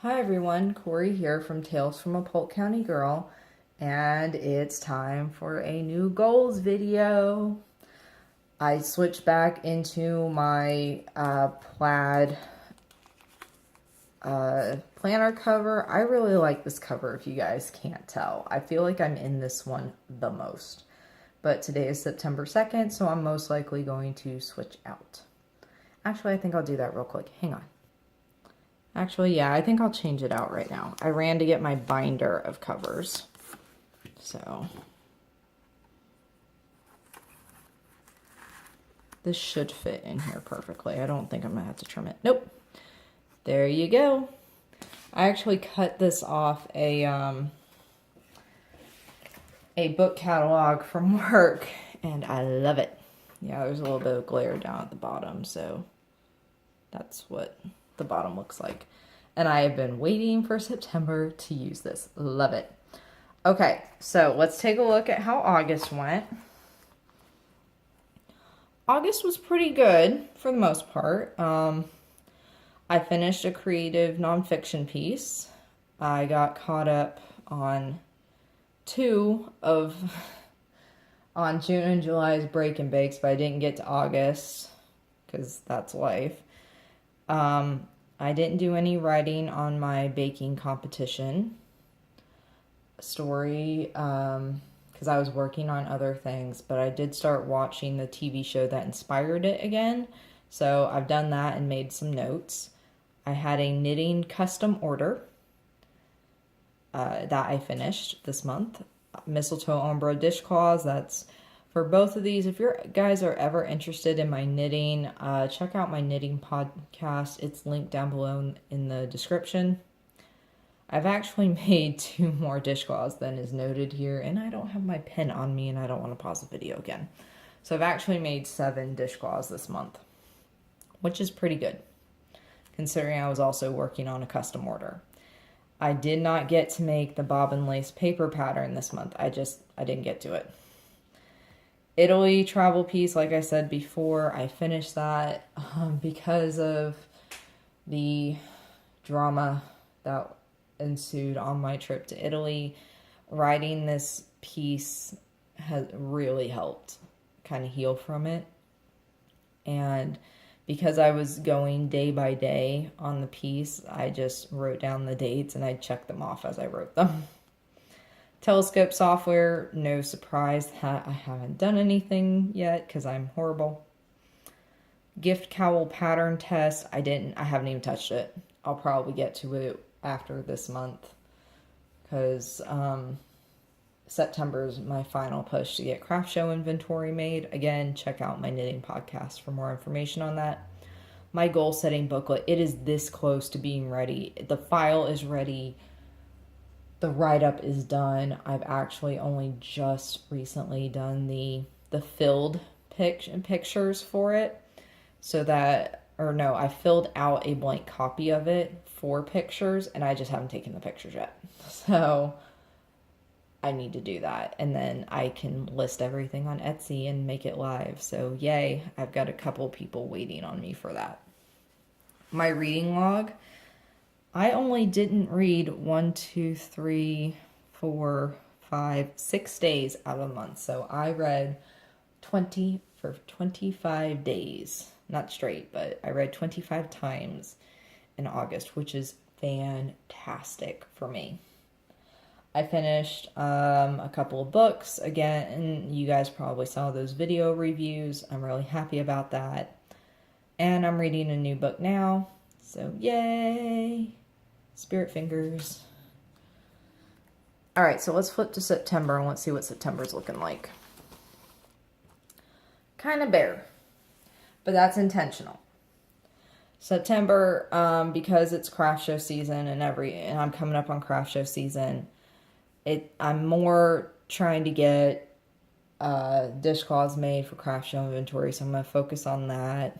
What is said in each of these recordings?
Hi everyone, Corey here from Tales from a Polk County Girl, and it's time for a new goals video. I switched back into my plaid planner cover. I really like this cover if you guys can't tell. I feel like I'm in this one the most. But today is September 2nd, so I'm most likely going to switch out. Actually, I think I'll do that real quick. Hang on. Actually, yeah, I think I'll change it out right now. I ran to get my binder of covers. So, this should fit in here perfectly. I don't think I'm going to have to trim it. Nope. There you go. I actually cut this off a book catalog from work, and I love it. Yeah, there's a little bit of glare down at the bottom, so that's what the bottom looks like. And I have been waiting for September to use this. Love it. Okay, so let's take a look at how August went. August was pretty good for the most part. I finished a creative nonfiction piece. I got caught up on on June and July's break and bakes, but I didn't get to August because that's life. I didn't do any writing on my baking competition story because I was working on other things, but I did start watching the TV show that inspired it again. So I've done that and made some notes. I had a knitting custom order that I finished this month. Mistletoe ombre dishcloths. That's for both of these. If you guys are ever interested in my knitting, check out my knitting podcast. It's linked down below in the description. I've actually made 2 more dishcloths than is noted here, and I don't have my pen on me, and I don't want to pause the video again. So I've actually made 7 dishcloths this month, which is pretty good, considering I was also working on a custom order. I did not get to make the bobbin lace paper pattern this month. I didn't get to it. Italy travel piece, like I said before, I finished that because of the drama that ensued on my trip to Italy. Writing this piece has really helped kind of heal from it. And because I was going day by day on the piece, I just wrote down the dates and I checked them off as I wrote them. Telescope software, no surprise that I haven't done anything yet because I'm horrible. Gift cowl pattern test, I haven't even touched it. I'll probably get to it after this month because September is my final push to get craft show inventory made. Again, check out my knitting podcast for more information on that. My goal setting booklet, it is this close to being ready. The file is ready. The write-up is done. I've actually only just recently done the filled pictures for it. I filled out a blank copy of it for pictures, and I just haven't taken the pictures yet. So I need to do that, and then I can list everything on Etsy and make it live. So yay, I've got a couple people waiting on me for that. My reading log, I only didn't read 6 days out of a month. So I read 25 days. Not straight, but I read 25 times in August, which is fantastic for me. I finished a couple of books. Again, you guys probably saw those video reviews. I'm really happy about that. And I'm reading a new book now. So yay! Spirit fingers. Alright, so let's flip to September and let's see what September's looking like. Kind of bare. But that's intentional. September, because it's craft show season and I'm coming up on craft show season, I'm more trying to get dishcloths made for craft show inventory, so I'm going to focus on that.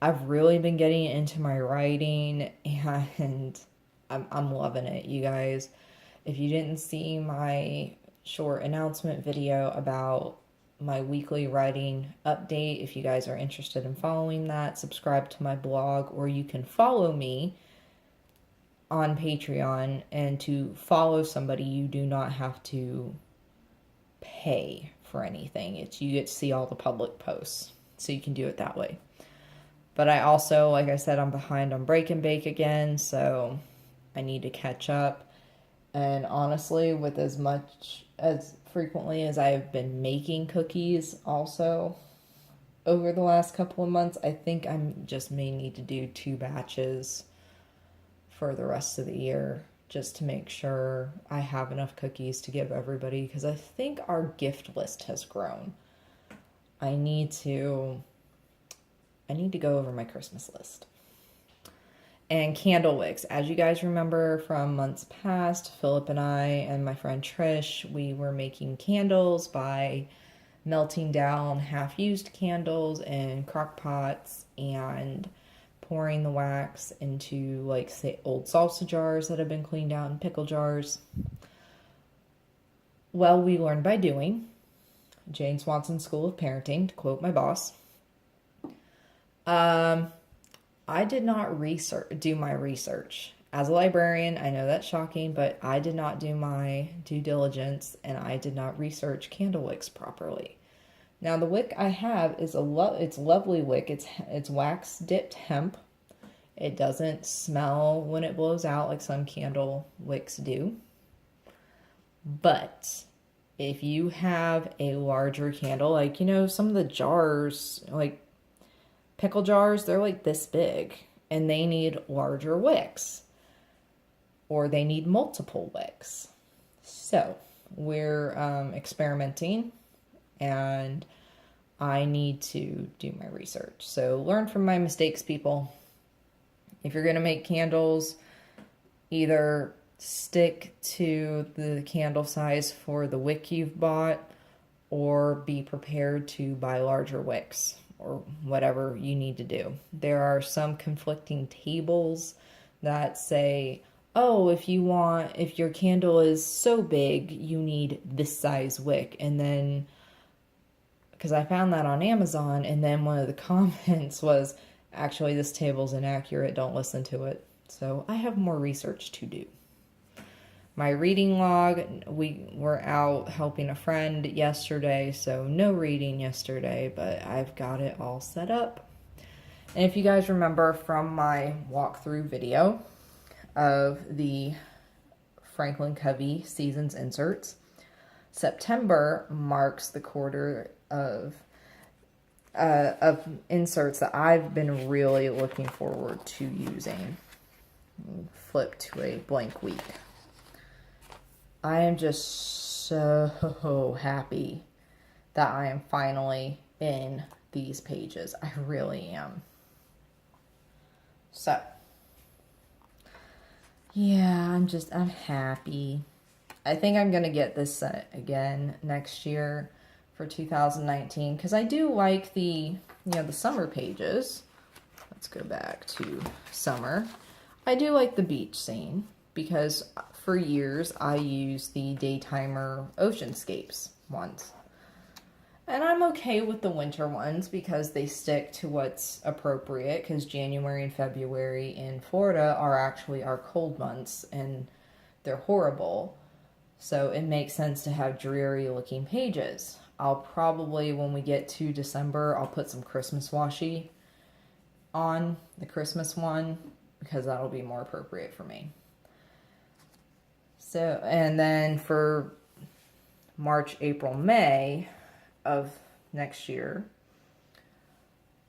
I've really been getting into my writing, and I'm loving it, you guys. If you didn't see my short announcement video about my weekly writing update, if you guys are interested in following that, subscribe to my blog, or you can follow me on Patreon, and to follow somebody, you do not have to pay for anything. It's you get to see all the public posts, so you can do it that way. But I also, like I said, I'm behind on Break and Bake again, so I need to catch up. And honestly, with as much as frequently as I've been making cookies also over the last couple of months, I think I just may need to do 2 batches for the rest of the year, just to make sure I have enough cookies to give everybody, because I think our gift list has grown. I need to go over my Christmas list. And candle wicks. As you guys remember from months past, Philip and I and my friend Trish, we were making candles by melting down half-used candles in crock pots and pouring the wax into, like, say, old salsa jars that have been cleaned out and pickle jars. Well, we learned by doing. Jane Swanson School of Parenting, to quote my boss. I did not do my research. As a librarian, I know that's shocking, but I did not do my due diligence, and I did not research candle wicks properly. Now, the wick I have is it's lovely wick. It's wax dipped hemp. It doesn't smell when it blows out like some candle wicks do. But if you have a larger candle, like, you know, some of the jars, like pickle jars, they're like this big, and they need larger wicks, or they need multiple wicks. So we're experimenting, and I need to do my research. So learn from my mistakes, people. If you're going to make candles, either stick to the candle size for the wick you've bought, or be prepared to buy larger wicks, or whatever you need to do. There are some conflicting tables that say, oh, if your candle is so big, you need this size wick. And then, because I found that on Amazon, and then one of the comments was, actually, this table's inaccurate, don't listen to it. So I have more research to do. My reading log, we were out helping a friend yesterday, so no reading yesterday, but I've got it all set up. And if you guys remember from my walkthrough video of the Franklin Covey Seasons inserts, September marks the quarter of inserts that I've been really looking forward to using. Flip to a blank week. I am just so happy that I am finally in these pages. I really am. So, yeah, I'm happy. I think I'm going to get this set again next year for 2019, because I do like the summer pages. Let's go back to summer. I do like the beach scene, because for years I used the Daytimer Oceanscapes ones. And I'm okay with the winter ones because they stick to what's appropriate, because January and February in Florida are actually our cold months and they're horrible. So it makes sense to have dreary looking pages. I'll probably, when we get to December, I'll put some Christmas washi on the Christmas one, because that'll be more appropriate for me. So, and then for March, April, May of next year,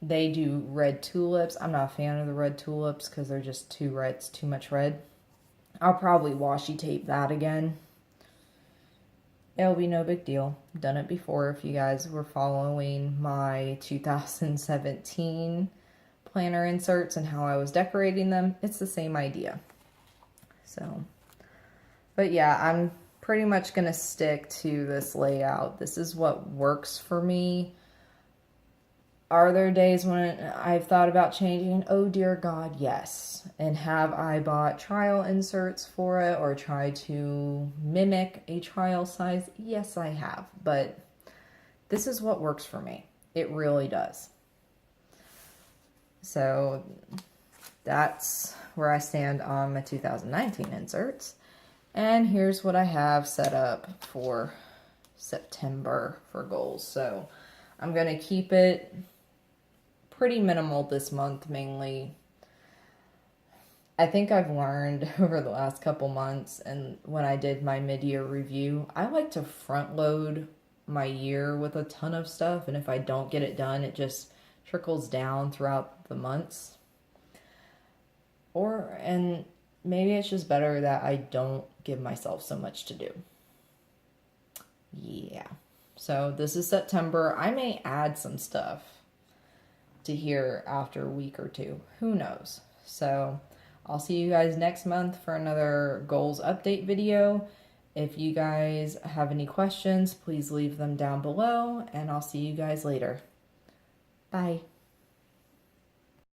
they do red tulips. I'm not a fan of the red tulips because they're just too red. It's too much red. I'll probably washi tape that again. It'll be no big deal. Done it before. If you guys were following my 2017 planner inserts and how I was decorating them, it's the same idea. So, but yeah, I'm pretty much going to stick to this layout. This is what works for me. Are there days when I've thought about changing? Oh dear God, yes. And have I bought trial inserts for it or tried to mimic a trial size? Yes, I have. But this is what works for me. It really does. So that's where I stand on my 2019 inserts. And here's what I have set up for September for goals. So I'm going to keep it pretty minimal this month mainly. I think I've learned over the last couple months, and when I did my mid-year review, I like to front load my year with a ton of stuff, and if I don't get it done, it just trickles down throughout the months. And maybe it's just better that I don't give myself so much to do. Yeah. So this is September. I may add some stuff to here after a week or two. Who knows? So I'll see you guys next month for another goals update video. If you guys have any questions, please leave them down below, and I'll see you guys later. Bye.